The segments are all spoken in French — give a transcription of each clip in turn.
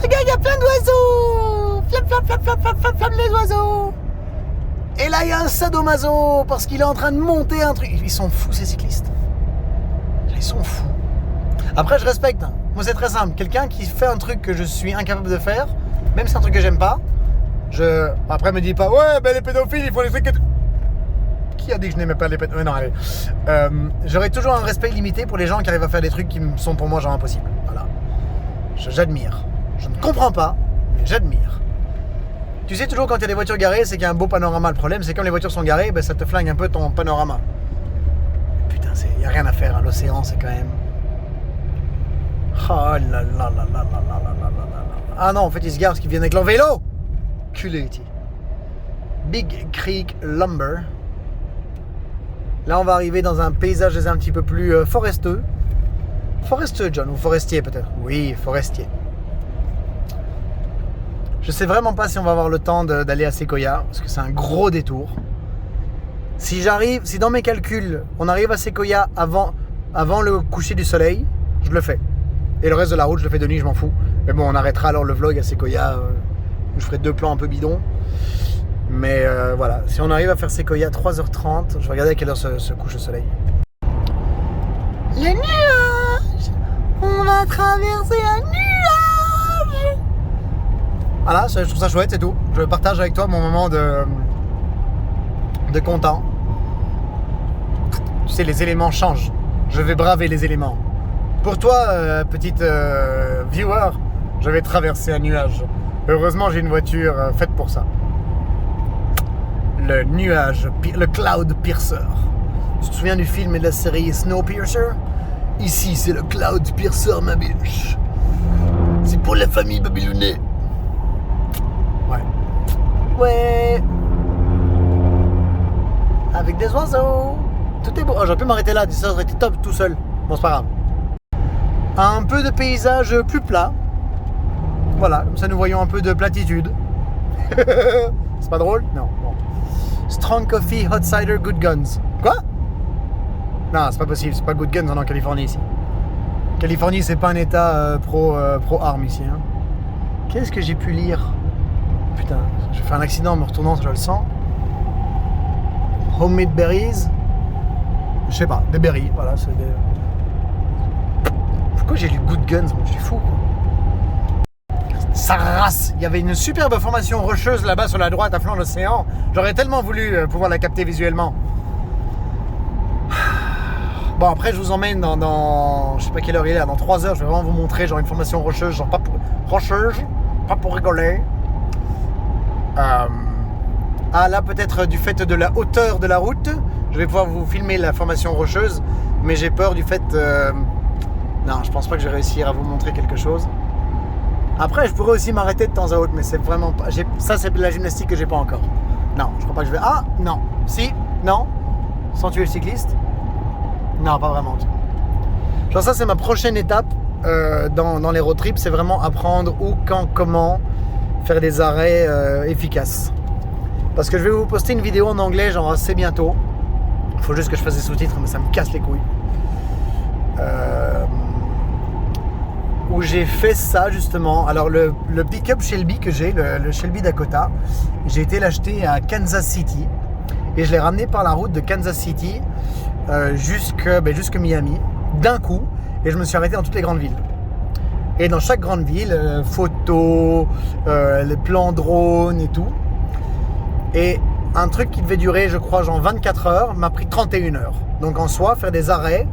Regarde, il y a plein d'oiseaux. Flap, flap, flap, flap, flap, flap, flap, les oiseaux. Et là, il y a un sadomaso parce qu'il est en train de monter un truc. Ils sont fous, ces cyclistes. Ils sont fous. Après, je respecte. Moi, c'est très simple. Quelqu'un qui fait un truc que je suis incapable de faire, même si c'est un truc que j'aime pas, après, me dis pas, ouais, ben les pédophiles, ils font les trucs que... Qui a dit que je n'aimais pas les pédophiles? Non, allez. J'aurai toujours un respect limité pour les gens qui arrivent à faire des trucs qui sont pour moi genre impossibles. Voilà. J'admire. Je ne comprends pas, mais j'admire. Tu sais, toujours quand il y a des voitures garées, c'est qu'il y a un beau panorama. Le problème, c'est quand les voitures sont garées, ben, ça te flingue un peu ton panorama. Putain, il n'y a rien à faire. Hein. L'océan, c'est quand même... Oh là là là là là là là là là là. Ah non, en fait, ils se garent parce qu'ils viennent avec leur vélo. Culé, Big Creek Lumber. Là, on va arriver dans un paysage un petit peu plus foresteux. Foresteux, John, ou forestier peut-être. Oui, forestier. Je sais vraiment pas si on va avoir le temps d'aller à Sequoia, parce que c'est un gros détour. Si dans mes calculs, on arrive à Sequoia avant le coucher du soleil, je le fais. Et le reste de la route, je le fais de nuit, je m'en fous. Mais bon, on arrêtera alors le vlog à Sequoia, où je ferai 2 plans un peu bidons. Mais voilà, si on arrive à faire Sequoia 3h30, je vais regarder à quelle heure se couche le soleil. Les nuages! On va traverser un nuage! Voilà, je trouve ça chouette, c'est tout. Je partage avec toi mon moment de content. Tu sais, les éléments changent. Je vais braver les éléments. Pour toi, petite viewer, je vais traverser un nuage. Heureusement, j'ai une voiture faite pour ça. Le nuage, le Cloud Piercer. Tu te souviens du film et de la série Snowpiercer? Ici, c'est le Cloud Piercer, ma biche. C'est pour la famille babylonais. Ouais. Avec des oiseaux. Tout est beau. Oh, j'aurais pu m'arrêter là, ça aurait été top tout seul. Bon, c'est pas grave. Un peu de paysage plus plat. Voilà, comme ça nous voyons un peu de platitude. C'est pas drôle? Non. Bon. Strong Coffee, Hot Cider, Good Guns. Quoi? Non, c'est pas possible, c'est pas Good Guns en Californie ici. Californie, c'est pas un état pro-armes ici. Hein. Qu'est-ce que j'ai pu lire? Putain, j'ai fait un accident en me retournant, je le sens. Homemade berries. Je sais pas, des berries, voilà, c'est des... Pourquoi j'ai lu Good Guns? Moi, je suis fou, quoi. Ça race. Il y avait une superbe formation rocheuse là-bas sur la droite à flanc de l'océan. J'aurais tellement voulu pouvoir la capter visuellement. Bon, après je vous emmène dans je sais pas quelle heure il est là, dans 3 heures je vais vraiment vous montrer genre une formation rocheuse, genre pas pour rigoler. Ah là peut-être du fait de la hauteur de la route, je vais pouvoir vous filmer la formation rocheuse, mais j'ai peur du fait... Non, je pense pas que je vais réussir à vous montrer quelque chose. Après, je pourrais aussi m'arrêter de temps à autre, mais c'est vraiment pas... Ça, c'est de la gymnastique que j'ai pas encore. Non, je crois pas que je vais... Ah, non. Si, non. Sans tuer le cycliste. Non, pas vraiment. Genre ça, c'est ma prochaine étape dans les road trips. C'est vraiment apprendre où, quand, comment faire des arrêts efficaces. Parce que je vais vous poster une vidéo en anglais, genre assez bientôt. Il faut juste que je fasse des sous-titres, mais ça me casse les couilles. Où j'ai fait ça justement. Alors le pick-up Shelby que j'ai, le Shelby Dakota, j'ai été l'acheter à Kansas City et je l'ai ramené par la route de Kansas City jusque Miami d'un coup, et je me suis arrêté dans toutes les grandes villes. Et dans chaque grande ville, photos, les plans drone et tout. Et un truc qui devait durer, je crois, genre 24 heures, m'a pris 31 heures. Donc en soi, faire des arrêts,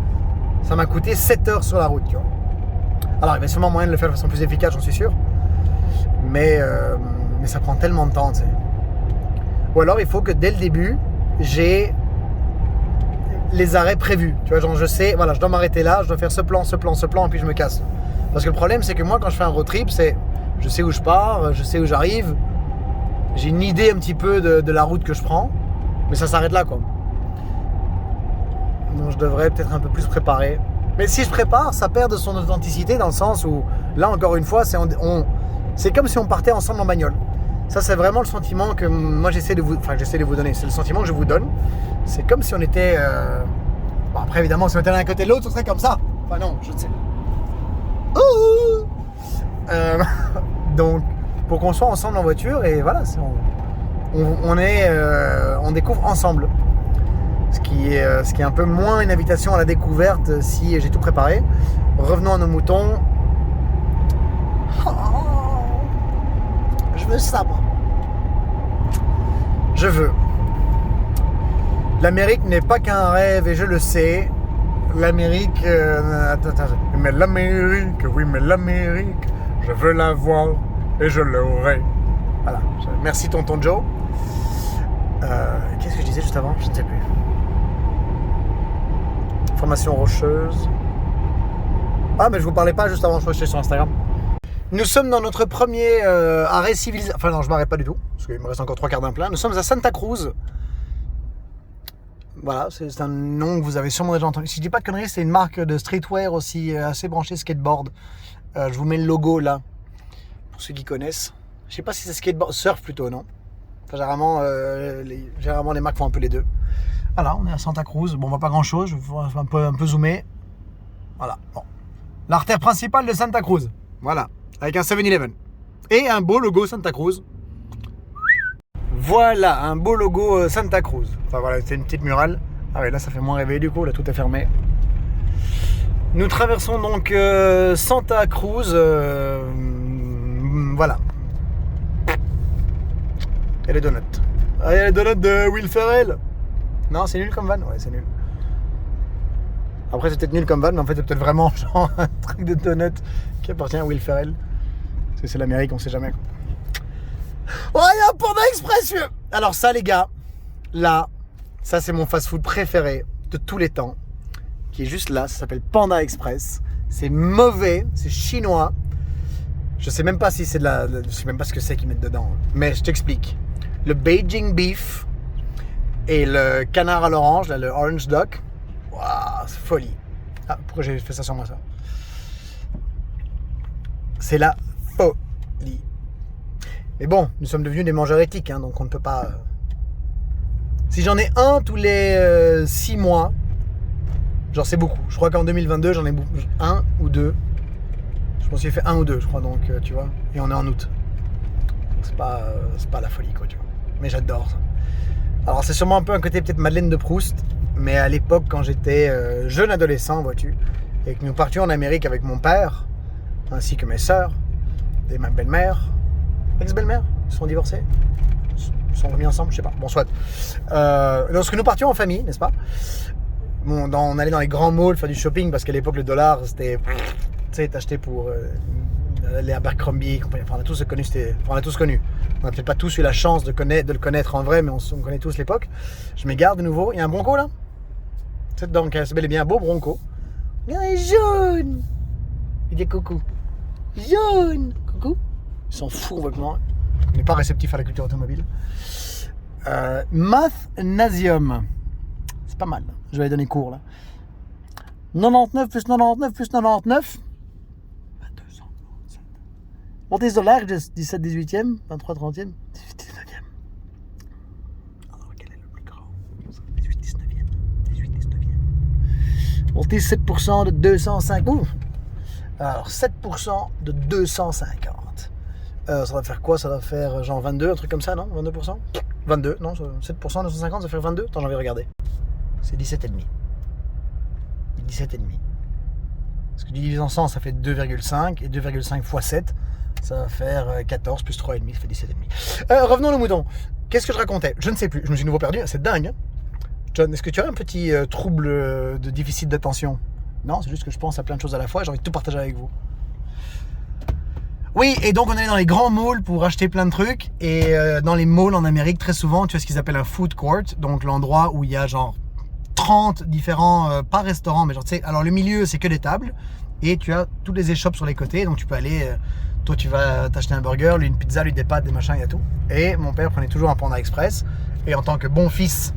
ça m'a coûté 7 heures sur la route, tu vois. Alors, il y a sûrement moyen de le faire de façon plus efficace, j'en suis sûr. Mais ça prend tellement de temps, tu sais. Ou alors, il faut que dès le début, j'ai les arrêts prévus. Tu vois, genre, je sais, voilà, je dois m'arrêter là, je dois faire ce plan, et puis je me casse. Parce que le problème, c'est que moi, quand je fais un road trip, c'est... Je sais où je pars, je sais où j'arrive. J'ai une idée un petit peu de la route que je prends. Mais ça s'arrête là, quoi. Donc, je devrais peut-être un peu plus préparer. Mais si je prépare, ça perd de son authenticité dans le sens où, là encore une fois, c'est comme si on partait ensemble en bagnole. Ça, c'est vraiment le sentiment que moi j'essaie de vous donner. C'est le sentiment que je vous donne. C'est comme si on était... Bon, après, évidemment, si on était l'un à côté de l'autre, ce serait comme ça. Enfin non, je ne sais. Donc, pour qu'on soit ensemble en voiture, et voilà, on découvre ensemble. Ce qui est un peu moins une invitation à la découverte si j'ai tout préparé. Revenons à nos moutons. Oh, je veux ça, moi. Je veux. L'Amérique n'est pas qu'un rêve, et je le sais. L'Amérique... mais l'Amérique, oui, mais l'Amérique, je veux la voir et je l'aurai. Voilà. Merci, tonton Joe. Qu'est-ce que je disais juste avant? Je ne sais plus. Formation rocheuse. Ah, mais je vous parlais pas juste avant, je crois que j'étais sur Instagram. Nous sommes dans notre premier arrêt civilisé. Enfin, non, je m'arrête pas du tout, parce qu'il me reste encore 3 quarts d'un plein. Nous sommes à Santa Cruz. Voilà, c'est un nom que vous avez sûrement déjà entendu. Si je dis pas de conneries, c'est une marque de streetwear aussi assez branchée skateboard. Je vous mets le logo là, pour ceux qui connaissent. Je sais pas si c'est skateboard, surf plutôt, non? Enfin, généralement les marques font un peu les deux. Voilà, on est à Santa Cruz. Bon, on voit pas grand chose, je vais un peu zoomer. Voilà, bon. L'artère principale de Santa Cruz. Voilà, avec un 7-Eleven. Et un beau logo Santa Cruz. Voilà, un beau logo Santa Cruz. Enfin voilà, c'est une petite murale. Ah oui, là ça fait moins rêver du coup, là tout est fermé. Nous traversons donc Santa Cruz. Voilà. Et les donuts. Ah, il y a les donuts de Will Ferrell. Non, c'est nul comme van. Ouais, c'est nul. Après, c'est peut-être nul comme van, mais en fait, c'est peut-être vraiment genre un truc de donut qui appartient à Will Ferrell. Parce que c'est l'Amérique, on sait jamais. Oh, il y a un Panda Express, vieux. Alors ça, les gars, là, ça, c'est mon fast-food préféré de tous les temps. Qui est juste là, ça s'appelle Panda Express. C'est mauvais, c'est chinois. Je sais même pas si c'est je sais même pas ce que c'est qu'ils mettent dedans. Mais je t'explique. Le Beijing Beef et le canard à l'orange, là, le Orange Duck. Waouh, c'est folie. Ah, pourquoi j'ai fait ça sur moi, ça? C'est la folie. Mais bon, nous sommes devenus des mangeurs éthiques, hein, donc on ne peut pas... Si j'en ai un tous les 6 mois, genre c'est beaucoup. Je crois qu'en 2022, j'en ai un ou deux. Je m'en suis fait 1 ou 2, je crois, donc tu vois. Et on est en août. C'est pas la folie, quoi, tu vois. Mais j'adore ça. Alors c'est sûrement un peu un côté peut-être Madeleine de Proust, mais à l'époque, quand j'étais jeune adolescent, vois-tu, et que nous partions en Amérique avec mon père, ainsi que mes sœurs, et ma belle-mère, ex-belle-mère, ils sont divorcés, ils sont remis ensemble, je sais pas, bon soit. Lorsque nous partions en famille, n'est-ce pas, bon, on allait dans les grands malls faire du shopping, parce qu'à l'époque le dollar c'était, tu sais, t'achetais pour les Abercrombie, enfin, on a tous connu, on a tous connu. On n'a peut-être pas tous eu la chance de le connaître en vrai, mais on connaît tous l'époque. Je m'égare de nouveau, il y a un Bronco là. Donc c'est bel et bien un beau Bronco. Il est jaune. Il dit coucou. Jaune. Coucou. Ils sont fous complètement. On n'est pas réceptif à la culture automobile. Mathnasium. C'est pas mal. Je vais aller donner cours là. 99 plus 99 plus 99. 2297. Montez de large, 17 18e, 23 30e, 18 19e. Alors quel est le plus grand? 18 19e. 18 19e. Montez 7% de 205. Ouh. Alors 7% de 250. Ça va faire quoi? Ça va faire genre 22, un truc comme ça, non? 22%? 22, non, 7% de 250, ça fait 22? Attends, j'en vais regarder. C'est 17,5. 17,5. Parce que divisé en 100, ça fait 2,5. Et 2,5 fois 7, ça va faire 14 plus 3,5, ça fait 17,5. Revenons aux moutons. Qu'est-ce que je racontais? Je ne sais plus. Je me suis de nouveau perdu. C'est dingue. Hein? John, est-ce que tu as un petit trouble de déficit d'attention? Non, c'est juste que je pense à plein de choses à la fois. J'ai envie de tout partager avec vous. Oui, et donc on allait dans les grands malls pour acheter plein de trucs. Et dans les malls en Amérique, très souvent, tu as ce qu'ils appellent un food court. Donc l'endroit où il y a genre 30 différents, pas restaurants, mais genre, tu sais, alors le milieu, c'est que des tables. Et tu as toutes les échoppes sur les côtés. Donc tu peux aller, toi tu vas t'acheter un burger, lui une pizza, lui des pâtes, des machins, il y a tout. Et mon père prenait toujours un Panda Express. Et en tant que bon fils,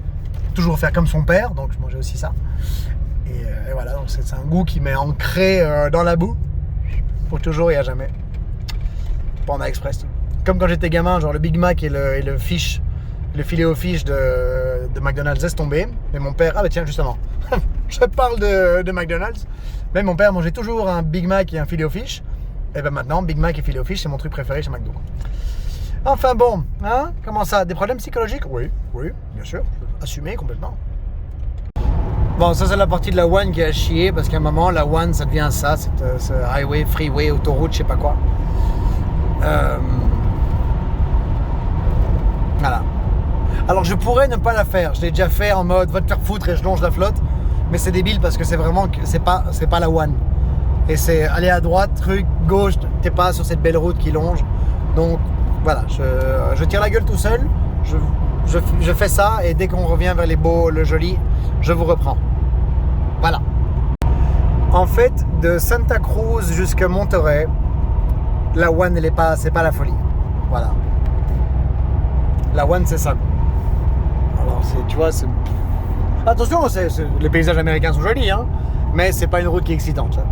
toujours faire comme son père. Donc je mangeais aussi ça. Et voilà, donc c'est un goût qui m'est ancré dans la boue. Pour toujours et à jamais. Panda Express. Comme quand j'étais gamin, genre le Big Mac et le fish, le filet au fish de McDonald's laisse tomber. Mais mon père, ah bah tiens justement, je parle de McDonald's. Mais mon père mangeait toujours un Big Mac et un filet au fish. Et ben maintenant, Big Mac et filet o fish, c'est mon truc préféré chez McDo. Enfin bon, hein, comment ça? Des problèmes psychologiques? Oui, bien sûr. Assumé complètement. Bon, ça c'est la partie de la one qui a chié, parce qu'à un moment, la one, ça devient ça, ce highway, freeway, autoroute, je sais pas quoi. Voilà. Alors je pourrais ne pas la faire, je l'ai déjà fait en mode va te faire foutre et je longe la flotte, mais c'est débile parce que c'est vraiment, c'est pas la one. Et c'est aller à droite, truc, gauche, t'es pas sur cette belle route qui longe. Donc voilà, je tire la gueule tout seul, je fais ça et dès qu'on revient vers les beaux, le joli, je vous reprends. Voilà. En fait, de Santa Cruz jusqu'à Monterrey, la one, c'est pas la folie. Voilà. La one, c'est ça. Alors, tu vois, c'est... Attention, les paysages américains sont jolis, hein, mais c'est pas une route qui est excitante. Hein.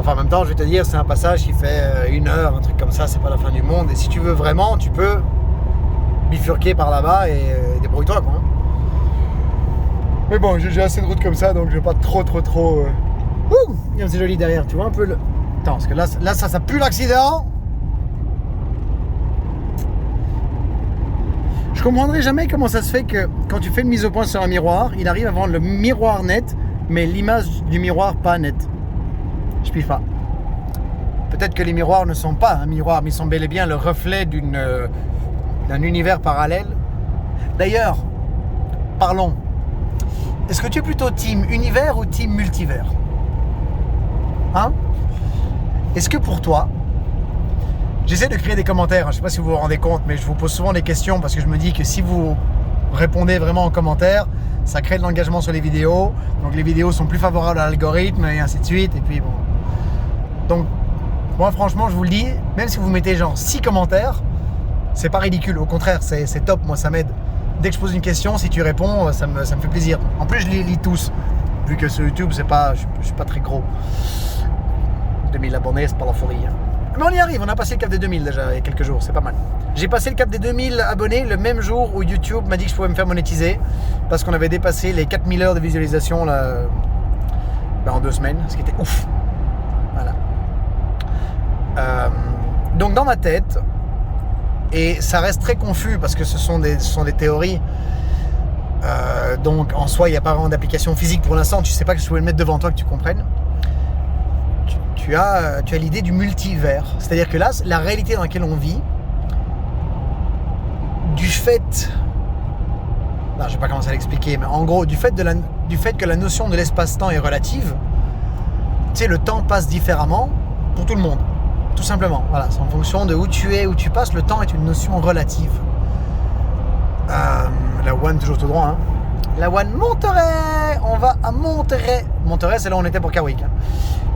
Enfin, en même temps, je vais te dire, c'est un passage qui fait 1 heure, un truc comme ça, c'est pas la fin du monde. Et si tu veux vraiment, tu peux bifurquer par là-bas et débrouille-toi, quoi. Hein. Mais bon, j'ai assez de routes comme ça, donc je vais pas trop... Ouh, c'est joli derrière, tu vois un peu le... Attends, parce que là ça pue l'accident. Je comprendrai jamais comment ça se fait que quand tu fais une mise au point sur un miroir, il arrive à vendre le miroir net, mais l'image du miroir pas nette. Je pige pas. Peut-être que les miroirs ne sont pas un miroir, mais ils sont bel et bien le reflet d'un univers parallèle. D'ailleurs, parlons. Est-ce que tu es plutôt team univers ou team multivers? Hein? Est-ce que pour toi, j'essaie de créer des commentaires, je ne sais pas si vous vous rendez compte, mais je vous pose souvent des questions parce que je me dis que si vous répondez vraiment en commentaire, ça crée de l'engagement sur les vidéos, donc les vidéos sont plus favorables à l'algorithme et ainsi de suite, et puis bon. Donc, moi franchement, je vous le dis, même si vous mettez genre 6 commentaires, c'est pas ridicule, au contraire, c'est top, moi ça m'aide. Dès que je pose une question, si tu réponds, ça me fait plaisir. En plus, je les lis tous, vu que sur YouTube, je suis pas très gros. 2000 abonnés, c'est pas la folie. Hein. Mais on y arrive, on a passé le cap des 2000 déjà il y a quelques jours, c'est pas mal. J'ai passé le cap des 2000 abonnés le même jour où YouTube m'a dit que je pouvais me faire monétiser, parce qu'on avait dépassé les 4000 heures de visualisation là, en 2 semaines, ce qui était ouf. Voilà. Donc dans ma tête, et ça reste très confus parce que ce sont des théories, donc en soi il n'y a pas vraiment d'application physique pour l'instant, tu sais pas que je pouvais le mettre devant toi que tu comprennes. Tu as l'idée du multivers, c'est-à-dire que là, la réalité dans laquelle on vit, du fait, non, je vais pas commencer à l'expliquer, mais en gros, du fait que la notion de l'espace-temps est relative, tu sais, le temps passe différemment pour tout le monde, tout simplement. Voilà, c'est en fonction de où tu es, où tu passes, le temps est une notion relative. La one toujours tout droit, hein. La one Monterrey, on va à Monterrey. Monterrey, c'est là où on était pour Kawick. Hein.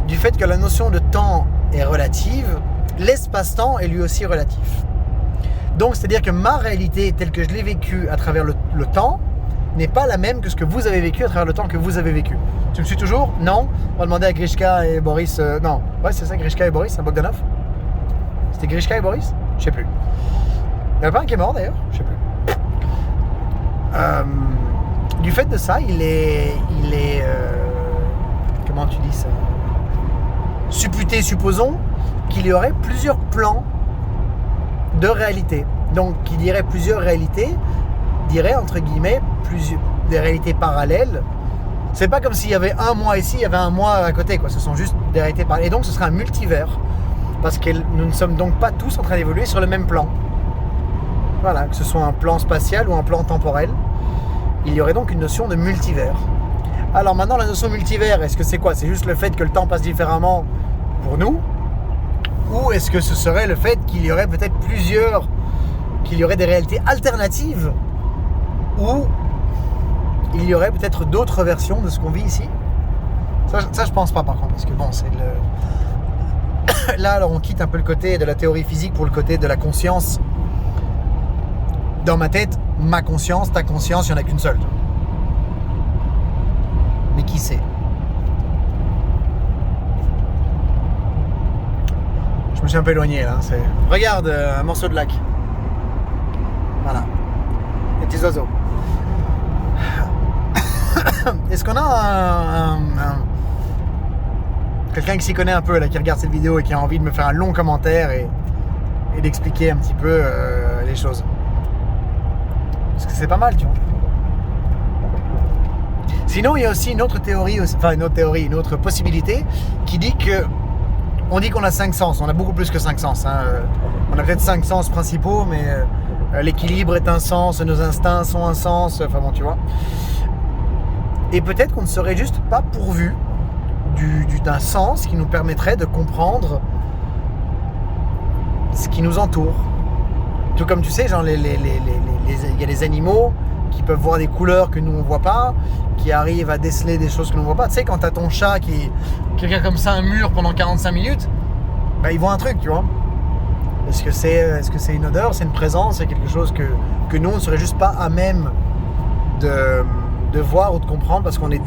Du fait que la notion de temps est relative, l'espace-temps est lui aussi relatif. Donc, c'est-à-dire que ma réalité, telle que je l'ai vécue à travers le temps, n'est pas la même que ce que vous avez vécu à travers le temps que vous avez vécu. Tu me suis toujours? Non. On va demander à Grishka et Boris. Non, ouais, c'est ça, Grishka et Boris, à Bogdanov. C'était Grishka et Boris? Je sais plus. Il n'y en a pas un qui est mort d'ailleurs? Je sais plus. Du fait de ça, il est comment tu dis ça? Supputé, supposons qu'il y aurait plusieurs plans de réalité. Donc, qu'il y aurait plusieurs réalités, dirait entre guillemets des réalités parallèles. C'est pas comme s'il y avait un mois ici, il y avait un mois à côté, quoi. Ce sont juste des réalités parallèles. Et donc, ce serait un multivers, parce que nous ne sommes donc pas tous en train d'évoluer sur le même plan. Voilà, que ce soit un plan spatial ou un plan temporel, il y aurait donc une notion de multivers. Alors maintenant, la notion multivers, est-ce que c'est quoi? C'est juste le fait que le temps passe différemment pour nous? Ou est-ce que ce serait le fait qu'il y aurait peut-être qu'il y aurait des réalités alternatives, ou il y aurait peut-être d'autres versions de ce qu'on vit ici? Ça je pense pas par contre, parce que bon, c'est le... Là, alors on quitte un peu le côté de la théorie physique pour le côté de la conscience. Dans ma tête, ma conscience, ta conscience, il n'y en a qu'une seule. Mais qui sait? Je me suis un peu éloigné là. Regarde, un morceau de lac. Voilà. Les petits oiseaux. Est-ce qu'on a quelqu'un qui s'y connaît un peu, là, qui regarde cette vidéo et qui a envie de me faire un long commentaire et d'expliquer un petit peu les choses. Parce que c'est pas mal, tu vois. Sinon, il y a aussi une autre théorie, une autre possibilité qui dit que on dit qu'on a 5 sens, on a beaucoup plus que 5 sens. Hein. On a peut-être 5 sens principaux, mais l'équilibre est un sens, nos instincts sont un sens, enfin bon, tu vois. Et peut-être qu'on ne serait juste pas pourvu d'un sens qui nous permettrait de comprendre ce qui nous entoure. Tout comme tu sais, genre il y a des animaux qui peuvent voir des couleurs que nous on voit pas, qui arrivent à déceler des choses que nous on voit pas. Tu sais, quand t'as ton chat qui regarde comme ça un mur pendant 45 minutes, bah il voit un truc, tu vois. Est-ce que c'est une odeur, c'est une présence, c'est quelque chose que nous on ne serait juste pas à même de voir ou de comprendre parce qu'on est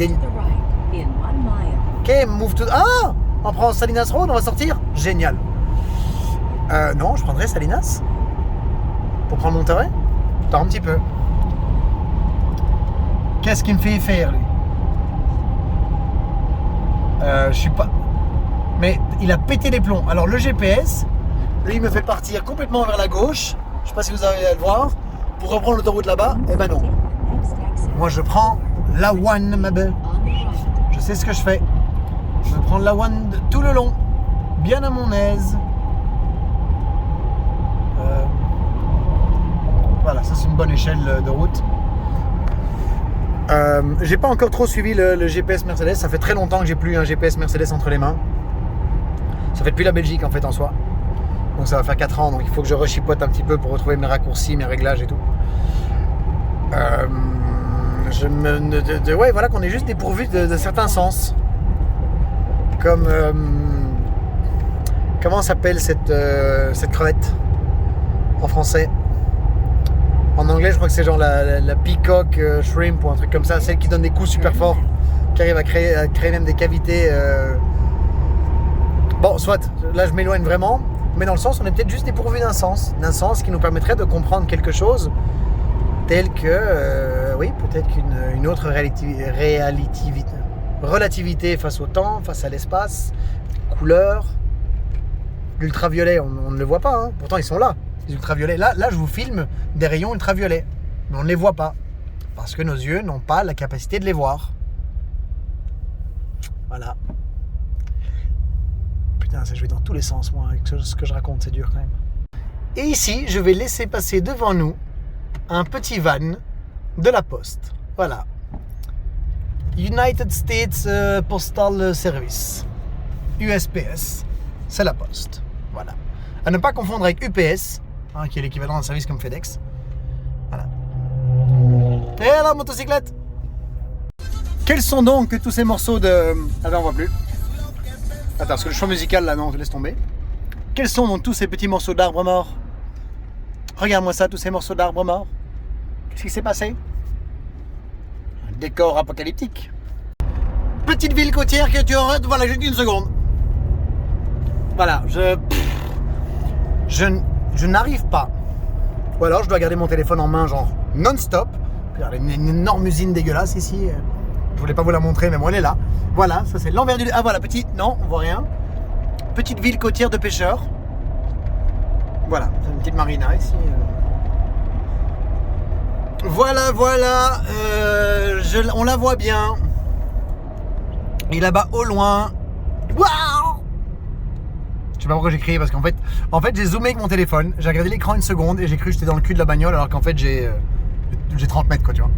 Ok, move to... Ah, on prend Salinas Road, on va sortir. Génial. Non, je prendrais Salinas pour prendre Monterey. Attends un petit peu. Qu'est-ce qu'il me fait faire, lui? Je suis pas... Mais il a pété les plombs. Alors le GPS, lui, il me fait partir complètement vers la gauche. Je sais pas si vous arrivez à le voir. Pour reprendre l'autoroute là-bas, eh ben non. Moi, je prends la one, ma belle. Je sais ce que je fais. Je vais prendre la one tout le long. Bien à mon aise. Voilà, ça c'est une bonne échelle de route. J'ai pas encore trop suivi le GPS Mercedes. Ça fait très longtemps que j'ai plus un GPS Mercedes entre les mains. Ça fait depuis la Belgique en fait en soi. Donc ça va faire 4 ans. Donc il faut que je rechipote un petit peu pour retrouver mes raccourcis, mes réglages et tout. Ouais, voilà qu'on est juste dépourvu de certains sens. Comme comment s'appelle cette crevette en français? En anglais, je crois que c'est genre la peacock shrimp ou un truc comme ça, celle qui donne des coups super forts, qui arrive à créer même des cavités. Bon, soit, là je m'éloigne vraiment, mais dans le sens, on est peut-être juste dépourvu d'un sens qui nous permettrait de comprendre quelque chose tel que, oui, peut-être qu'une autre relativité face au temps, face à l'espace, couleurs, l'ultraviolet, on ne le voit pas, hein. Pourtant ils sont là. Les ultraviolets, là je vous filme des rayons ultraviolets, mais on ne les voit pas parce que nos yeux n'ont pas la capacité de les voir. Voilà. Putain, ça je vais dans tous les sens moi avec ce que je raconte, c'est dur quand même. Et ici, je vais laisser passer devant nous un petit van de la Poste. Voilà. United States Postal Service. USPS, c'est la Poste. Voilà. À ne pas confondre avec UPS. Qui est l'équivalent d'un service comme FedEx. Voilà. Et la motocyclette. Quels sont donc tous ces morceaux de... Ah ben on voit plus. Attends, parce que le choix musical là, non, je laisse tomber. Quels sont donc tous ces petits morceaux d'arbres morts? Regarde-moi ça, tous ces morceaux d'arbres morts. Qu'est-ce qui s'est passé? Un décor apocalyptique. Petite ville côtière que tu arrêtes, voilà, juste une seconde. Voilà, je n'arrive pas. Ou alors je dois garder mon téléphone en main genre non-stop. Il y a une énorme usine dégueulasse ici. Je voulais pas vous la montrer mais bon elle est là. Voilà, ça c'est l'envers du... Ah voilà, petite... Non, on voit rien. Petite ville côtière de pêcheurs. Voilà, c'est une petite marina ici. Voilà, voilà. On la voit bien. Et là-bas au loin... Waouh! Je sais pas pourquoi j'ai crié parce qu'en fait j'ai zoomé avec mon téléphone, j'ai regardé l'écran une seconde et j'ai cru que j'étais dans le cul de la bagnole alors qu'en fait j'ai 30 mètres quoi tu vois.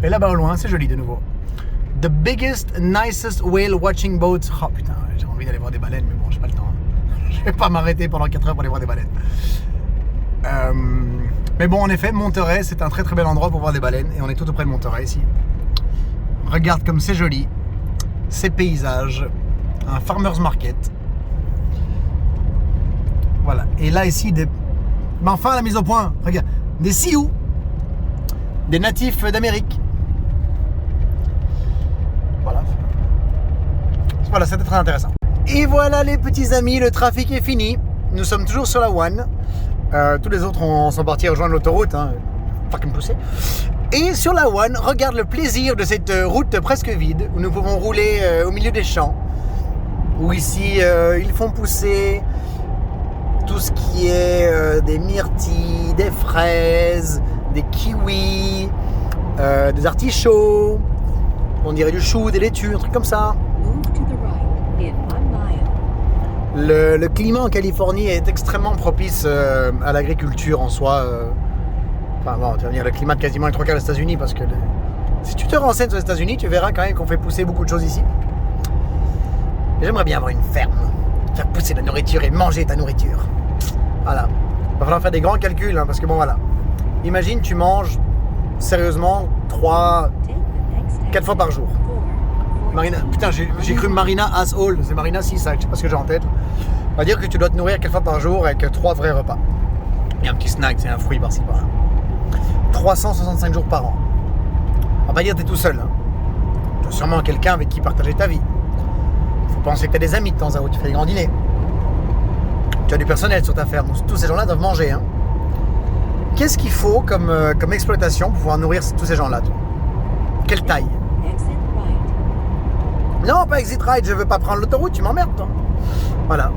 Et là-bas au loin c'est joli de nouveau. The biggest, nicest whale watching boat. Oh putain, j'ai envie d'aller voir des baleines mais bon j'ai pas le temps. Je vais pas m'arrêter pendant 4 heures pour aller voir des baleines. Mais bon en effet Monterey c'est un très très bel endroit pour voir des baleines et on est tout auprès de Monterey ici. Regarde comme c'est joli, ces paysages, un farmer's market. Voilà, et là ici, enfin la mise au point, regarde, des Sioux, des natifs d'Amérique. Voilà, c'était très intéressant. Et voilà les petits amis, le trafic est fini. Nous sommes toujours sur la One. Tous les autres sont partis rejoindre l'autoroute, hein. Fucking poussé. Et sur la One, regarde le plaisir de cette route presque vide, où nous pouvons rouler au milieu des champs. où ici ils font pousser tout ce qui est des myrtilles, des fraises, des kiwis, des artichauts, on dirait du chou, des laitues, un truc comme ça. Le climat en Californie est extrêmement propice à l'agriculture en soi. Enfin bon, tu vas dire le climat de quasiment les 3 quarts des États-Unis, parce que si tu te renseignes sur les États-Unis, tu verras quand même qu'on fait pousser beaucoup de choses ici. Et j'aimerais bien avoir une ferme, faire pousser la nourriture et manger ta nourriture. Voilà. Il va falloir faire des grands calculs, hein, parce que bon voilà. Imagine tu manges sérieusement 4 fois par jour. Marina, putain, j'ai cru Marina asshole, c'est Marina 6, je sais pas ce que j'ai en tête. On va dire que tu dois te nourrir 4 fois par jour avec 3 vrais repas. Et un petit snack, c'est un fruit par-ci par-là. 365 jours par an. On va pas dire que tu es tout seul. Hein. Tu as sûrement quelqu'un avec qui partager ta vie. Il faut penser que tu as des amis de temps à autre, tu fais des grands dîners. Tu as du personnel sur ta ferme, tous ces gens-là doivent manger. Hein. Qu'est-ce qu'il faut comme exploitation pour pouvoir nourrir tous ces gens-là? Quelle taille? Non, pas exit right, je veux pas prendre l'autoroute, tu m'emmerdes toi. Voilà.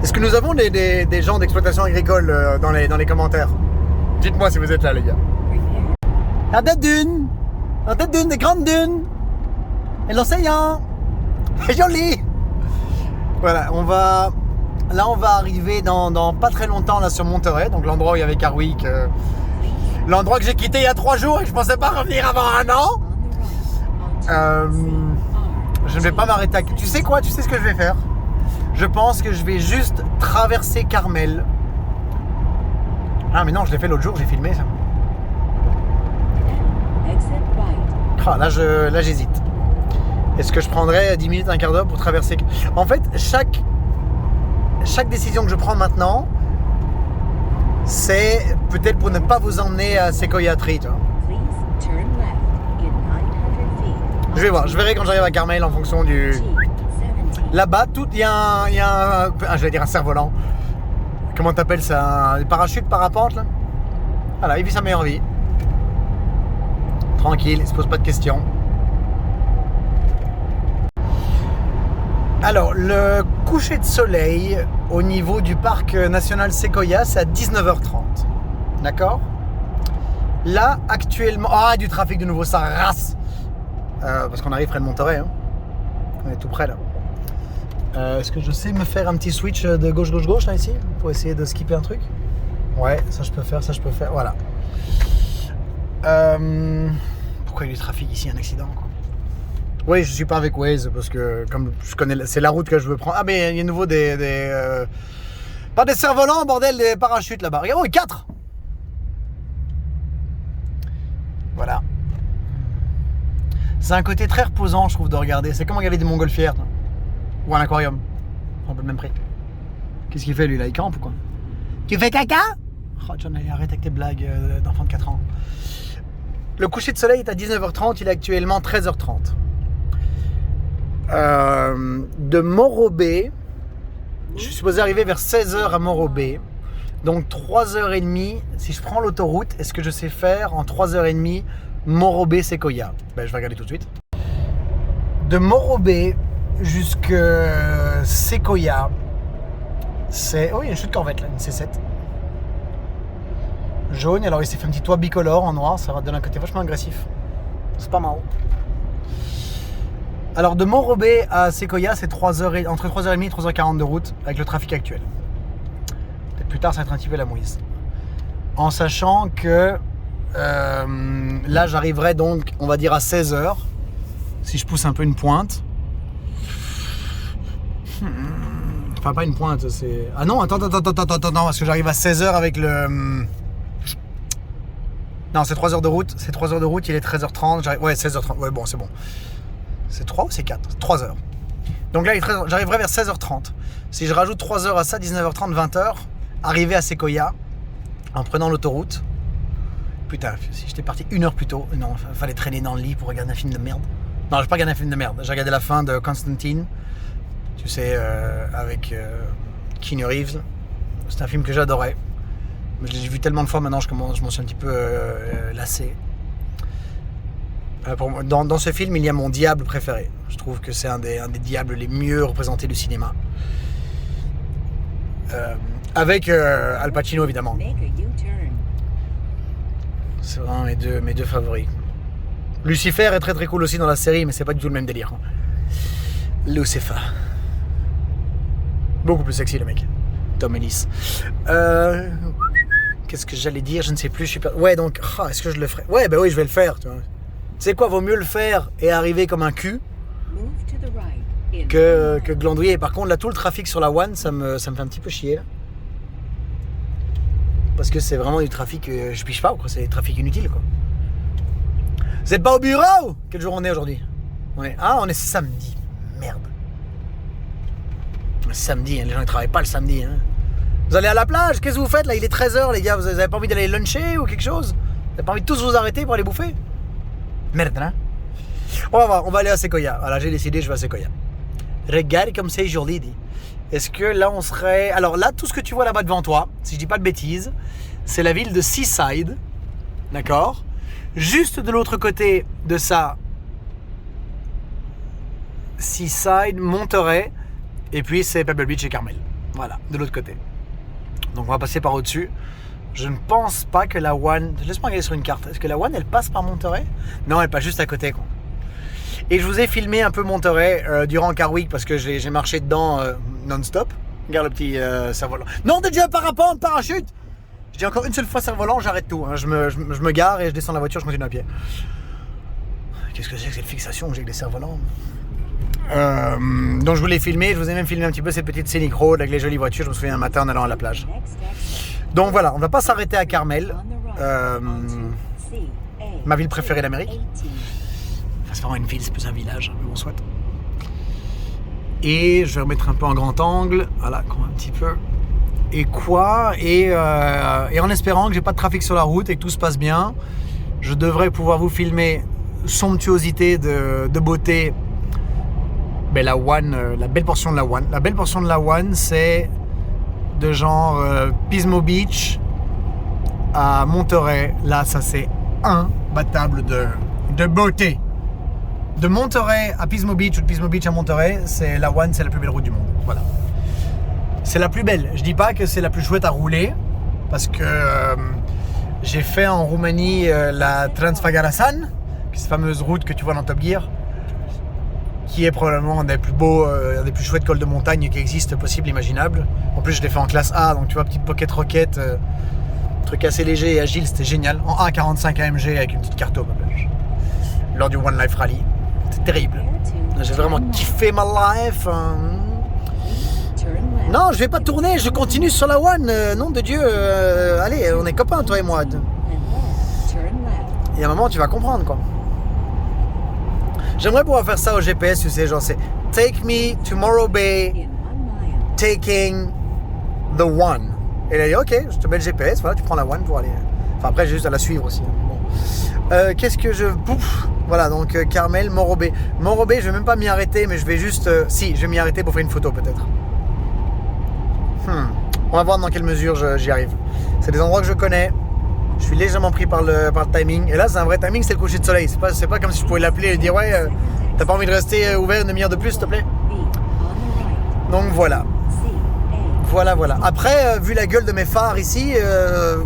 Est-ce que nous avons des gens d'exploitation agricole dans les commentaires? Dites-moi si vous êtes là les gars. La tête d'une, des grandes dunes. Et l'océan. C'est joli. Voilà, on va arriver dans pas très longtemps là sur Monterey, donc l'endroit où il y avait Carwick. L'endroit que j'ai quitté il y a 3 jours et que je pensais pas revenir avant 1 an. Je ne vais pas m'arrêter. Tu sais quoi? Tu sais ce que je vais faire? Je pense que je vais juste traverser Carmel. Ah mais non, je l'ai fait l'autre jour, j'ai filmé ça. Ah, là j'hésite. Est-ce que je prendrais 10 minutes, un quart d'heure pour traverser? En fait, chaque décision que je prends maintenant, c'est peut-être pour ne pas vous emmener à Sequoia Tree. Tu vois. Je vais voir, je verrai quand j'arrive à Carmel en fonction du... Là-bas, il y a un j'allais dire un cerf-volant. Comment t'appelles ça? Un parachute, parapente là? Voilà, il vit sa meilleure vie. Tranquille, il se pose pas de questions. Alors, le coucher de soleil au niveau du parc national Sequoia, c'est à 19h30. D'accord? Là, actuellement... Ah, du trafic de nouveau, ça rase. Parce qu'on arrive près de Monterey. Hein. On est tout près là. Est-ce que je sais me faire un petit switch de gauche là ici? Pour essayer de skipper un truc? Ouais, ça je peux faire, voilà. Pourquoi il y a du trafic ici, un accident quoi? Oui, je suis pas avec Waze parce que comme je connais, c'est la route que je veux prendre. Ah mais il y a de nouveau pas des cerfs-volants, bordel, des parachutes là-bas. Regarde, oh, 4. Voilà. C'est un côté très reposant, je trouve, de regarder. C'est comme regarder des montgolfières ou un aquarium. Un peu le même prix. Qu'est-ce qu'il fait lui là? Il campe ou quoi? Tu fais caca? Oh John, allez, arrête avec tes blagues d'enfant de 4 ans. Le coucher de soleil est à 19h30, il est actuellement 13h30. De Morro Bay, je suis supposé arriver vers 16h à Morro Bay. Donc 3h30, si je prends l'autoroute, est-ce que je sais faire en 3h30 Morro Bay Sequoia? Ben, je vais regarder tout de suite. De Morro Bay jusque Sequoia, c'est... Oh, il y a une chute Corvette là, une C7. Jaune, alors il s'est fait un petit toit bicolore en noir, ça va donner un côté vachement agressif. C'est pas mal. Alors de Morro Bay à Sequoia, c'est entre 3h30 et 3h40 de route avec le trafic actuel. Peut-être plus tard, ça va être un petit peu la mouise. En sachant que là, j'arriverai donc, on va dire à 16h. Si je pousse un peu une pointe. Enfin, pas une pointe, c'est... Ah non, attends, parce que j'arrive à 16h avec le... Non, c'est 3 heures de route. C'est 3 heures de route, il est 13h30. Ouais, 16h30. Ouais, bon, c'est bon. C'est 3 ou c'est 4? 3 heures. Donc là, j'arriverai vers 16h30. Si je rajoute 3 heures à ça, 19h30, 20h, arriver à Sequoia en prenant l'autoroute. Putain, si j'étais parti 1 heure plus tôt, non, fallait traîner dans le lit pour regarder un film de merde. Non, j'ai pas regardé un film de merde. J'ai regardé la fin de Constantine. Tu sais, avec Keanu Reeves. C'est un film que j'adorais. Mais je l'ai vu tellement de fois maintenant, je m'en suis un petit peu lassé. Dans ce film, il y a mon diable préféré. Je trouve que c'est un des diables les mieux représentés du cinéma. Avec Al Pacino, évidemment. C'est vraiment mes deux favoris. Lucifer est très très cool aussi dans la série, mais c'est pas du tout le même délire. Lucifer. Beaucoup plus sexy le mec. Tom Ellis. Qu'est-ce que j'allais dire? Je ne sais plus. Ouais, donc, est-ce que je le ferai? Ouais, bah oui, je vais le faire. Tu sais quoi, vaut mieux le faire et arriver comme un cul que glandouiller. Par contre, là, tout le trafic sur la One, ça me fait un petit peu chier. Là. Parce que c'est vraiment du trafic, je piche pas, quoi. C'est du trafic inutile, quoi. Vous êtes pas au bureau? Quel jour on est aujourd'hui? On est samedi. Merde. Samedi, hein, les gens ne travaillent pas le samedi. Hein. Vous allez à la plage? Qu'est-ce que vous faites là? Il est 13h, les gars. Vous avez pas envie d'aller luncher ou quelque chose? Vous avez pas envie de tous vous arrêter pour aller bouffer? Merde, hein? On va voir, on va aller à Sequoia. Voilà, j'ai décidé, je vais à Sequoia. Regarde comme c'est joli, dit. Est-ce que là on serait... Alors là, tout ce que tu vois là-bas devant toi, si je dis pas de bêtises, c'est la ville de Seaside. D'accord? Juste de l'autre côté de ça, Seaside, Monterey, et puis c'est Pebble Beach et Carmel. Voilà, de l'autre côté. Donc on va passer par au-dessus. Je ne pense pas que la One... Laisse-moi regarder sur une carte. Est-ce que la One, elle passe par Monterey? Non, elle passe juste à côté, quoi. Et je vous ai filmé un peu Monterey durant Car Week parce que j'ai marché dedans non-stop. Regarde le petit cerf-volant. Non, de Dieu, parapente, parachute! Je dis encore une seule fois cerf-volant, j'arrête tout. Hein. Je me gare et je descends la voiture, je continue à pied. Qu'est-ce que c'est que cette fixation que j'ai avec les cerfs-volants? Donc je voulais filmer, je vous ai même filmé un petit peu cette petite scénic road avec les jolies voitures. Je me souviens un matin en allant à la plage. Donc voilà, on va pas s'arrêter à Carmel, ma ville préférée d'Amérique. Enfin, c'est vraiment une ville, c'est plus un village, mais bon soit. Et je vais remettre un peu en grand angle, voilà, un petit peu. Et en espérant que j'ai pas de trafic sur la route et que tout se passe bien, je devrais pouvoir vous filmer somptuosité de beauté. Ben, la One, la belle portion de la One. La belle portion de la One, c'est de genre Pismo Beach à Monterey. Là, ça c'est imbattable de beauté. De Monterey à Pismo Beach ou de Pismo Beach à Monterey, c'est la One, c'est la plus belle route du monde. Voilà. C'est la plus belle. Je dis pas que c'est la plus chouette à rouler parce que j'ai fait en Roumanie la Transfagarasan, cette fameuse route que tu vois dans Top Gear, qui est probablement un des plus beaux, un des plus chouettes cols de montagne qui existent, possible, imaginable. En plus, je l'ai fait en classe A, donc tu vois, petite pocket rocket, truc assez léger et agile, c'était génial. En 1.45 AMG avec une petite carte au plage. Lors du One Life Rally. C'est terrible. J'ai vraiment kiffé ma life. Non, je vais pas tourner, je continue sur la One. Nom de Dieu, allez, on est copains, toi et moi. Il y a un moment, tu vas comprendre, quoi. J'aimerais pouvoir faire ça au GPS, tu sais, genre c'est Take me to Morro Bay, taking the One. Et là, il dit ok, je te mets le GPS, voilà, tu prends la One pour aller. Enfin, après, j'ai juste à la suivre aussi. Bon. Qu'est-ce que je. Pouf. Voilà, donc Carmel, Morro Bay. Morro Bay, je vais même pas m'y arrêter, mais je vais juste. Si, je vais m'y arrêter pour faire une photo peut-être. On va voir dans quelle mesure j'y arrive. C'est des endroits que je connais. Je suis légèrement pris par le timing. Et là, c'est un vrai timing, c'est le coucher de soleil. C'est pas comme si je pouvais l'appeler et lui dire ouais, t'as pas envie de rester ouvert une demi-heure de plus, s'il te plaît? Donc voilà. Voilà. Après, vu la gueule de mes phares ici,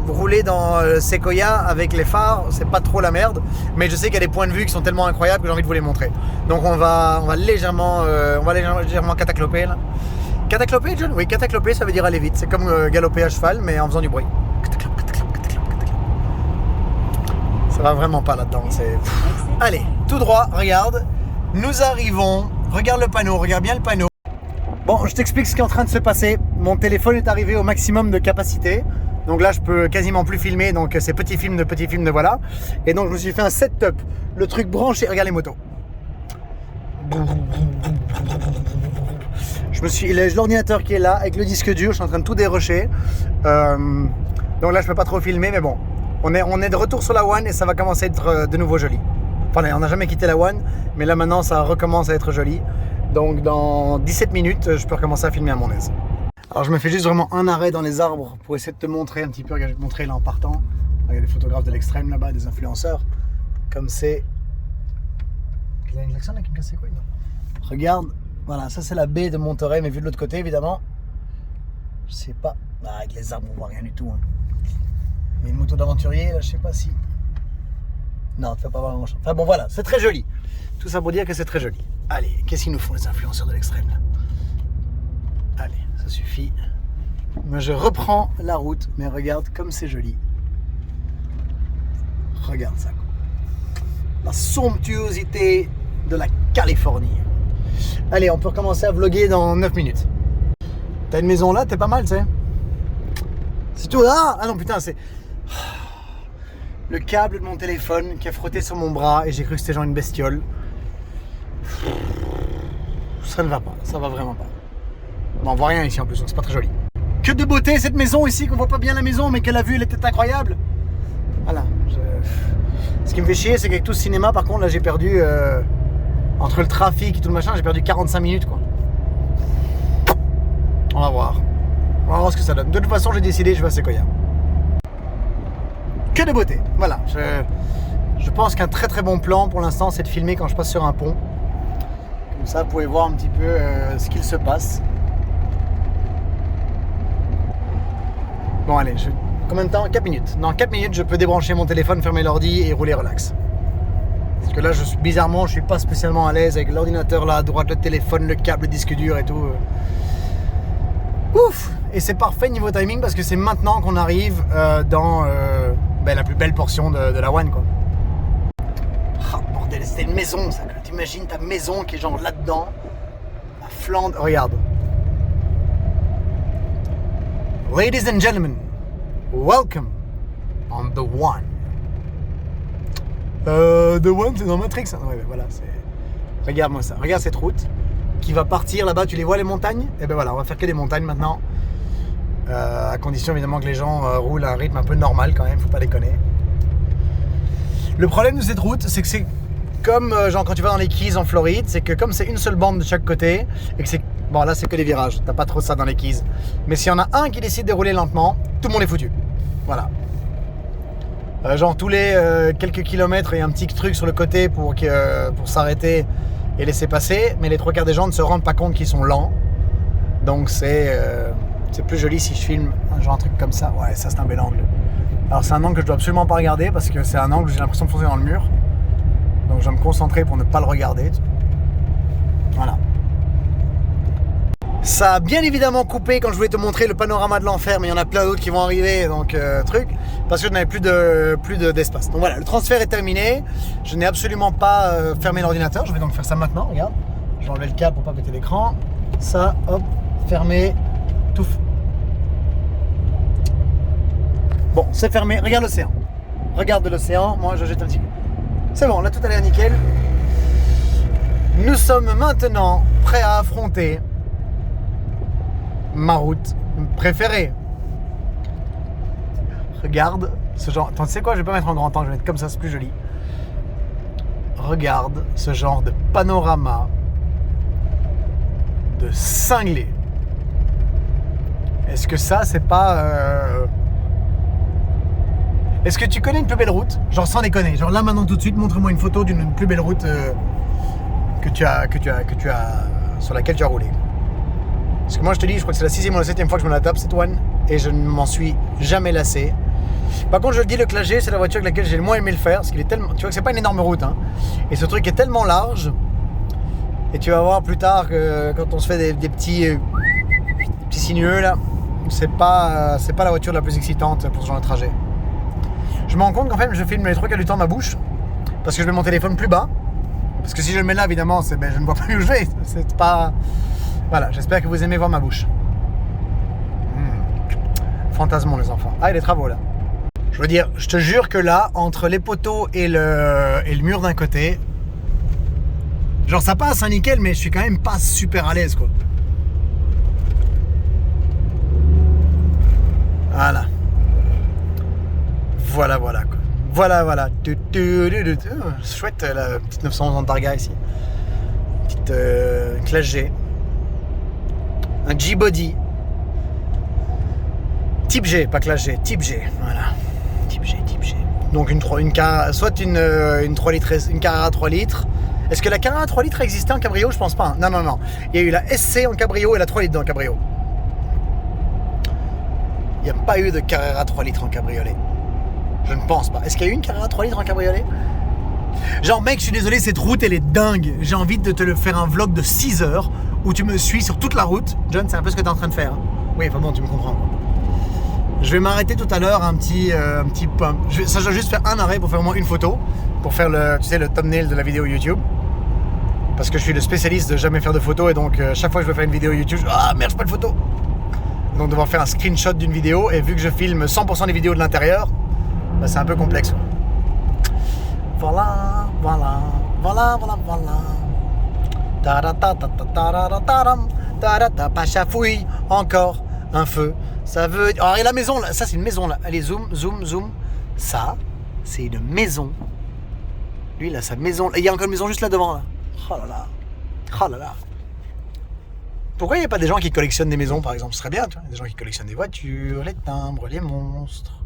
rouler dans Sequoia avec les phares, c'est pas trop la merde. Mais je sais qu'il y a des points de vue qui sont tellement incroyables que j'ai envie de vous les montrer. Donc on va légèrement catacloper là. Catacloper, John? Oui, catacloper, ça veut dire aller vite. C'est comme galoper à cheval, mais en faisant du bruit. Ça va vraiment pas là-dedans. Allez, tout droit, regarde. Nous arrivons. Regarde le panneau, regarde bien le panneau. Bon, je t'explique ce qui est en train de se passer. Mon téléphone est arrivé au maximum de capacité. Donc là, je peux quasiment plus filmer. Donc c'est petit film de voilà. Et donc je me suis fait un setup. Le truc branché. Regarde les motos. L'ordinateur qui est là avec le disque dur. Je suis en train de tout dérocher. Donc là, je peux pas trop filmer, mais bon. On est de retour sur la One et ça va commencer à être de nouveau joli. Enfin, on n'a jamais quitté la One, mais là maintenant ça recommence à être joli. Donc dans 17 minutes, je peux recommencer à filmer à mon aise. Alors je me fais juste vraiment un arrêt dans les arbres pour essayer de te montrer un petit peu. Regarde, je vais te montrer là en partant. Il y a des photographes de l'extrême là-bas, des influenceurs. Comme c'est y a une klaxon là qui me casse les couilles, non? Regarde, voilà, ça c'est la baie de Monterey, mais vu de l'autre côté, évidemment. Je sais pas. Ah, avec les arbres, on voit rien du tout. Hein. Il y a une moto d'aventurier, là, je sais pas si. Non, tu vas pas voir grand chose. Enfin bon, voilà, c'est très joli. Tout ça pour dire que c'est très joli. Allez, qu'est-ce qu'ils nous font, les influenceurs de l'extrême, là? Allez, ça suffit. Moi, je reprends la route, mais regarde comme c'est joli. Regarde ça, quoi. La somptuosité de la Californie. Allez, on peut recommencer à vlogger dans 9 minutes. T'as une maison là, t'es pas mal, tu sais. C'est tout là. Ah non, putain, c'est... Le câble de mon téléphone qui a frotté sur mon bras et j'ai cru que c'était genre une bestiole. Ça ne va pas, ça va vraiment pas. Bon, on voit rien ici en plus, donc c'est pas très joli. Que de beauté cette maison ici, qu'on voit pas bien la maison, mais que la vue elle était incroyable. Voilà. Ce qui me fait chier, c'est qu'avec tout ce cinéma, par contre, là j'ai perdu... Entre le trafic et tout le machin, j'ai perdu 45 minutes, quoi. On va voir. On va voir ce que ça donne. De toute façon, j'ai décidé, je vais à Sequoia. Que de beauté. Voilà. Je pense qu'un très très bon plan pour l'instant, c'est de filmer quand je passe sur un pont. Comme ça, vous pouvez voir un petit peu ce qu'il se passe. Bon, allez. Combien de temps? 4 minutes. Dans 4 minutes, je peux débrancher mon téléphone, fermer l'ordi et rouler relax. Parce que là, bizarrement, je suis pas spécialement à l'aise avec l'ordinateur là à droite, le téléphone, le câble, le disque dur et tout. Ouf! Et c'est parfait niveau timing parce que c'est maintenant qu'on arrive dans la plus belle portion de la One, quoi. Ah, bordel, c'était une maison, ça. T'imagines ta maison qui est genre là-dedans, à Flandre. Regarde. Ladies and gentlemen, welcome on the One. The One, c'est dans Matrix. Ouais, voilà, c'est... Regarde-moi ça. Regarde cette route qui va partir là-bas. Tu les vois, les montagnes? Et ben voilà, on va faire que des montagnes maintenant. À condition évidemment que les gens roulent à un rythme un peu normal quand même, faut pas déconner. Le problème de cette route, c'est que c'est comme genre quand tu vas dans les Keys en Floride, c'est que comme c'est une seule bande de chaque côté, et que c'est... Bon là c'est que des virages, t'as pas trop ça dans les Keys. Mais s'il y en a un qui décide de rouler lentement, tout le monde est foutu. Voilà. Genre tous les quelques kilomètres, il y a un petit truc sur le côté pour s'arrêter et laisser passer, mais les 3 quarts des gens ne se rendent pas compte qu'ils sont lents. Donc c'est plus joli si je filme genre un truc comme ça. Ouais, ça c'est un bel angle. Alors c'est un angle que je dois absolument pas regarder parce que c'est un angle où j'ai l'impression de foncer dans le mur. Donc je vais me concentrer pour ne pas le regarder. Voilà. Ça a bien évidemment coupé quand je voulais te montrer le panorama de l'enfer, mais il y en a plein d'autres qui vont arriver, donc parce que je n'avais plus d'espace. Donc voilà, le transfert est terminé. Je n'ai absolument pas fermé l'ordinateur. Je vais donc faire ça maintenant, regarde. Je vais enlever le câble pour pas péter l'écran. Ça, hop, fermé, tout. Bon, c'est fermé. Regarde l'océan. Regarde l'océan. Moi, je jette un petit coup. C'est bon, là tout a l'air nickel. Nous sommes maintenant prêts à affronter ma route préférée. Regarde ce genre... Attends, tu sais quoi, je vais pas mettre en grand temps, je vais mettre comme ça, c'est plus joli. Regarde ce genre de panorama de cinglé. Est-ce que ça, c'est pas... Est-ce que tu connais une plus belle route? Genre sans déconner, genre là maintenant tout de suite, montre-moi une photo d'une plus belle route que tu as sur laquelle tu as roulé. Parce que moi je te dis, je crois que c'est la 6e ou la 7e fois que je me la tape cette One et je ne m'en suis jamais lassé. Par contre je le dis, le Clagé c'est la voiture avec laquelle j'ai le moins aimé le faire parce qu'il est tellement, tu vois que c'est pas une énorme route hein, et ce truc est tellement large et tu vas voir plus tard que quand on se fait des petits sinueux là, c'est pas la voiture la plus excitante pour ce genre de trajet. Je me rends compte qu'en fait je filme les trucs à du temps ma bouche parce que je mets mon téléphone plus bas parce que si je le mets là évidemment je ne vois plus où je vais, c'est pas... Voilà, j'espère que vous aimez voir ma bouche. Fantasmons les enfants. Ah, et les travaux là. Je veux dire, je te jure que là, entre les poteaux et le mur d'un côté, genre ça passe hein, nickel, mais je suis quand même pas super à l'aise quoi. Voilà. Voilà quoi. Voilà. Chouette la petite 911 Targa ici. Petite Classe G. Un G-Body. Type G, pas Classe G, Type G. Voilà. Type G. Donc soit une Carrera 3 litres Est-ce que la Carrera 3 litres existait en cabrio? Je pense pas. Hein. Non. Il y a eu la SC en cabrio et la 3 litres dans le cabrio. Il n'y a pas eu de Carrera 3 litres en cabriolet. Je ne pense pas. Est-ce qu'il y a eu une Carrera 3 litres en cabriolet? Genre mec, je suis désolé, cette route elle est dingue. J'ai envie de te le faire un vlog de 6 heures où tu me suis sur toute la route. John, c'est un peu ce que tu es en train de faire. Oui, enfin bon, tu me comprends. Je vais m'arrêter tout à l'heure un petit pump. Ça, je dois juste faire un arrêt pour faire au moins une photo. Pour faire le thumbnail de la vidéo YouTube. Parce que je suis le spécialiste de jamais faire de photos. Et donc, chaque fois que je veux faire une vidéo YouTube, ah merde, je fais pas de photo. Donc, devoir faire un screenshot d'une vidéo. Et vu que je filme 100% des vidéos de l'intérieur, bah, c'est un peu complexe. Voilà. Pas chafouille, encore un feu. Ça veut. Alors, et la maison, là, ça c'est une maison là. Allez, zoom. Ça, c'est une maison. Lui, là, sa maison. Il y a encore une maison juste là devant là. Oh là là. Pourquoi il n'y a pas des gens qui collectionnent des maisons par exemple? Ce serait bien, tu vois. Des gens qui collectionnent des voitures, les timbres, les monstres.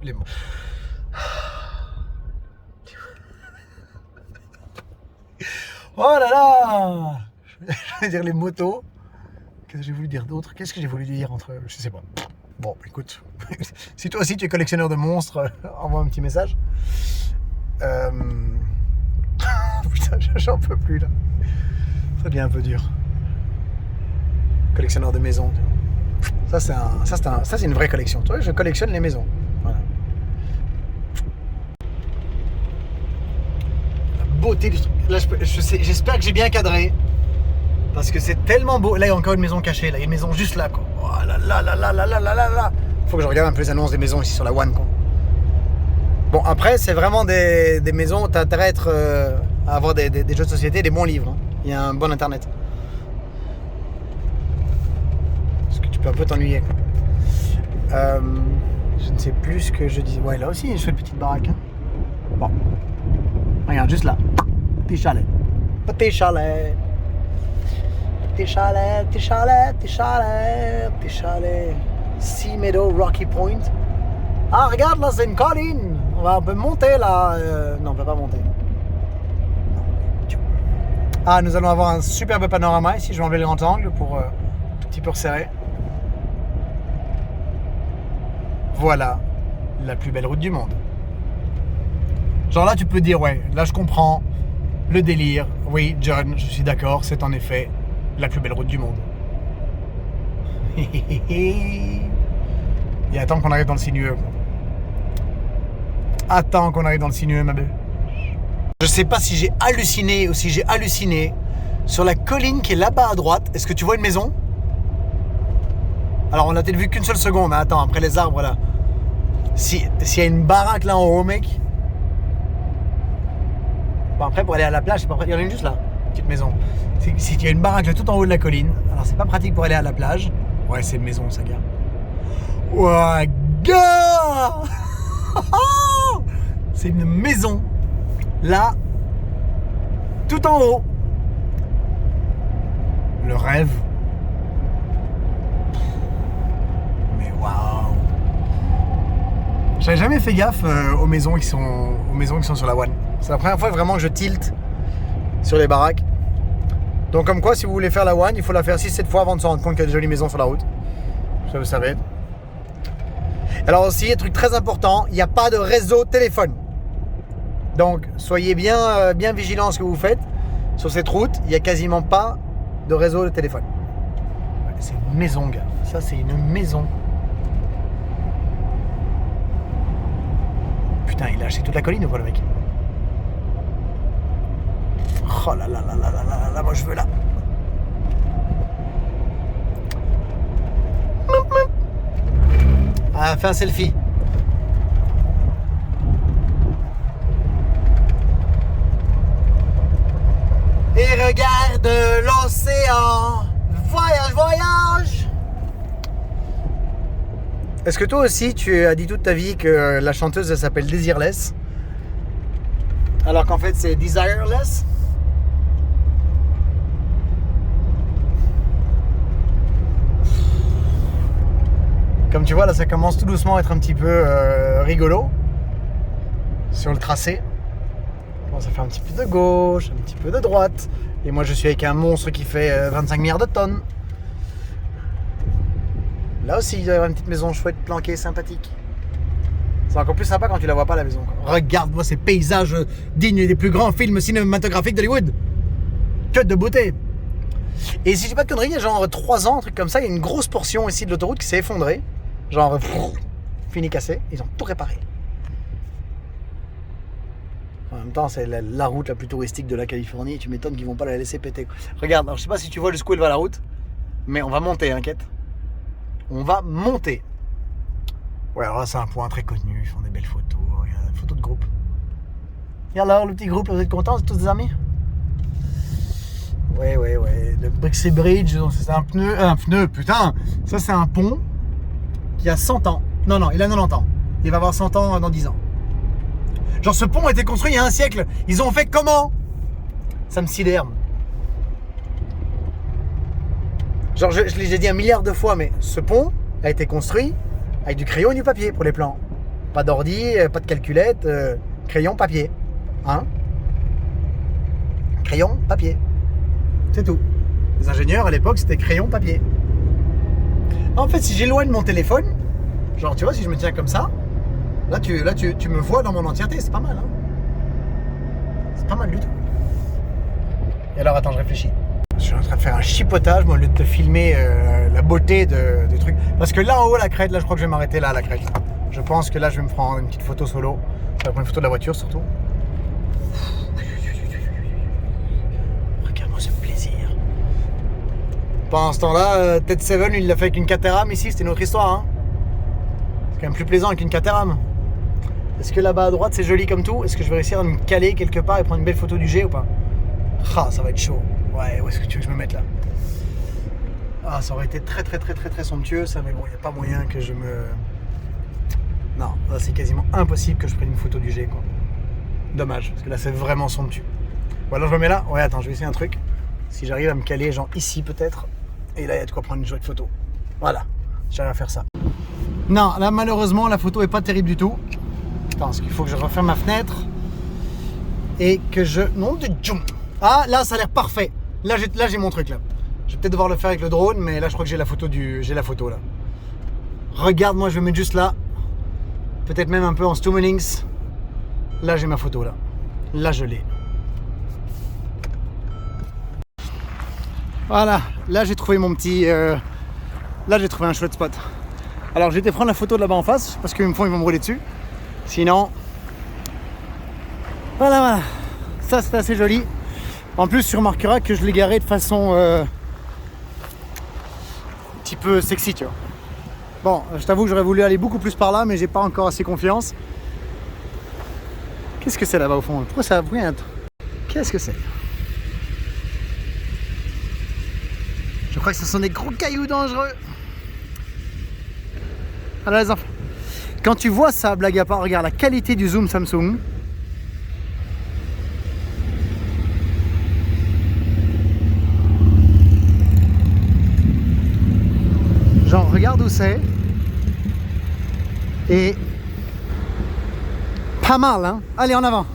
Oh là là. Je vais dire les motos. Qu'est-ce que j'ai voulu dire d'autre? Qu'est-ce que j'ai voulu dire entre eux? Je sais pas. Bon, écoute. Si toi aussi tu es collectionneur de monstres, envoie un petit message. Putain, j'en peux plus là. Ça devient un peu dur. Collectionneur de maisons. Ça c'est une vraie collection. Toi, je collectionne les maisons. Voilà. La beauté du truc. Là, j'espère que j'ai bien cadré. Parce que c'est tellement beau. Là, il y a encore une maison cachée. Là, il y a une maison juste là, quoi. Oh là là. Faut que je regarde un peu les annonces des maisons ici sur la One, quoi. Bon, après, c'est vraiment des maisons. T'as intérêt à avoir des jeux de société, des bons livres. Hein. Il y a un bon internet. Parce que tu peux un peu t'ennuyer. Je ne sais plus ce que je dis. Ouais, là aussi, je fais une petite baraque. Hein. Bon. Regarde, juste là. Petit chalet. Sea Meadow, Rocky Point. Ah, regarde, là, c'est une colline. On peut monter, là. Non, on peut pas monter. Ah, nous allons avoir un superbe panorama ici. Je vais enlever le grand angle pour un tout petit peu resserrer. Voilà la plus belle route du monde. Genre là, tu peux dire, ouais, là, je comprends le délire. Oui, John, je suis d'accord, c'est en effet la plus belle route du monde. Et attends qu'on arrive dans le sinueux. Attends qu'on arrive dans le sinueux, ma belle. Je sais pas si j'ai halluciné ou si j'ai halluciné. Sur la colline qui est là-bas à droite, est-ce que tu vois une maison? Alors on a peut-être vu qu'une seule seconde, hein. Attends, après les arbres là. S'il y a une baraque là en haut, mec. Bon, après pour aller à la plage, c'est pas pratique. Il y en a une juste là, petite maison. Si il y a une baraque là tout en haut de la colline, alors c'est pas pratique pour aller à la plage. Ouais, c'est une maison, ça, gars. Ouais, gars. C'est une maison. Là, tout en haut. Le rêve. Mais waouh. J'avais jamais fait gaffe aux maisons qui sont sur la One. C'est la première fois vraiment que je tilte sur les baraques. Donc comme quoi, si vous voulez faire la One, il faut la faire 6-7 fois avant de se rendre compte qu'il y a des jolies maisons sur la route. Ça, vous savez. Alors aussi, un truc très important, il n'y a pas de réseau téléphone. Donc soyez bien vigilants à ce que vous faites. Sur cette route, il n'y a quasiment pas de réseau de téléphone. C'est une maison, gars. Ça, c'est une maison. Putain, il a acheté toute la colline ou quoi, le mec? Oh là là là là là là là, moi je veux là. Ah, fais un selfie. Et regarde l'océan. Voyage, voyage. Est-ce que toi aussi tu as dit toute ta vie que la chanteuse elle s'appelle Desireless, alors qu'en fait c'est Desireless? Comme tu vois là, ça commence tout doucement à être un petit peu rigolo sur le tracé. Bon, ça fait un petit peu de gauche, un petit peu de droite. Et moi, je suis avec un monstre qui fait 25 milliards de tonnes. Là aussi, il doit y avoir une petite maison chouette, planquée, sympathique. C'est encore plus sympa quand tu la vois pas, la maison. Regarde-moi ces paysages dignes des plus grands films cinématographiques d'Hollywood. Que de beauté. Et si je dis pas de conneries, il y a genre 3 ans, un truc comme ça, il y a une grosse portion ici de l'autoroute qui s'est effondrée. Genre, fini cassé, ils ont tout réparé. En même temps, c'est la route la plus touristique de la Californie. Tu m'étonnes qu'ils vont pas la laisser péter. Regarde, alors, je sais pas si tu vois jusqu'où elle va la route, mais on va monter, inquiète. On va monter. Ouais, alors là, c'est un point très connu. Ils font des belles photos. Regarde, photos de groupe. Et alors, le petit groupe, vous êtes contents? Vous êtes tous des amis? Ouais. Le Brixey Bridge, c'est un pneu, putain. Ça, c'est un pont qui a 100 ans. Non, il a 90 ans. Il va avoir 100 ans dans 10 ans. Genre, ce pont a été construit il y a un siècle. Ils ont fait comment? Ça me sidère. Genre, je l'ai dit 1 milliard de fois, mais ce pont a été construit avec du crayon et du papier pour les plans. Pas d'ordi, pas de calculette, crayon, papier. Hein? Crayon, papier. C'est tout. Les ingénieurs à l'époque, c'était crayon, papier. En fait, si j'éloigne mon téléphone, genre, tu vois, si je me tiens comme ça, là, tu me vois dans mon entièreté, c'est pas mal. Hein? C'est pas mal du tout. Et alors, attends, je réfléchis. Je suis en train de faire un chipotage, moi, au lieu de te filmer la beauté des trucs. Parce que là, en haut, la crête, là, je crois que je vais m'arrêter là, à la crête. Je pense que là, je vais me prendre une petite photo solo. Je vais prendre une photo de la voiture, surtout. Regarde-moi ce plaisir. Pendant ce temps-là, Ted Seven, il l'a fait avec une Caterham ici, c'était une autre histoire. Hein. C'est quand même plus plaisant avec une Caterham. Est-ce que là-bas à droite, c'est joli comme tout? Est-ce que je vais réussir à me caler quelque part et prendre une belle photo du G ou pas? Ah, ça va être chaud. Ouais, où est-ce que tu veux que je me mette là? Ah, ça aurait été très somptueux ça, mais bon, il n'y a pas moyen que je me... Non, là c'est quasiment impossible que je prenne une photo du G, quoi. Dommage, parce que là c'est vraiment somptueux. Bon, alors je me mets là. Ouais, attends, je vais essayer un truc. Si j'arrive à me caler, genre ici peut-être. Et là, il y a de quoi prendre une jolie photo. Voilà, j'arrive à faire ça. Non, là malheureusement, la photo est pas terrible du tout. Attends, parce qu'il faut que je referme ma fenêtre. Et que je... Non, de jump. Ah, là, ça a l'air parfait. Là, j'ai mon truc, là. Je vais peut-être devoir le faire avec le drone, mais là, je crois que j'ai la photo là. Regarde-moi, je vais mettre juste là. Peut-être même un peu en Stummelings. Là, j'ai ma photo, là. Là, je l'ai. Voilà. Là, j'ai trouvé mon petit... Là, j'ai trouvé un chouette spot. Alors, j'ai été prendre la photo de là-bas en face, parce qu'ils vont me rouler dessus. Sinon... Voilà. Ça, c'est assez joli. En plus, tu remarqueras que je l'ai garé de façon un petit peu sexy, tu vois. Bon, je t'avoue que j'aurais voulu aller beaucoup plus par là, mais j'ai pas encore assez confiance. Qu'est-ce que c'est là-bas au fond? Pourquoi ça pointe? Qu'est-ce que c'est? Je crois que ce sont des gros cailloux dangereux. Alors les enfants, quand tu vois ça, blague à part, regarde la qualité du zoom Samsung. Genre, regarde où c'est. Et pas mal, hein. Allez, en avant.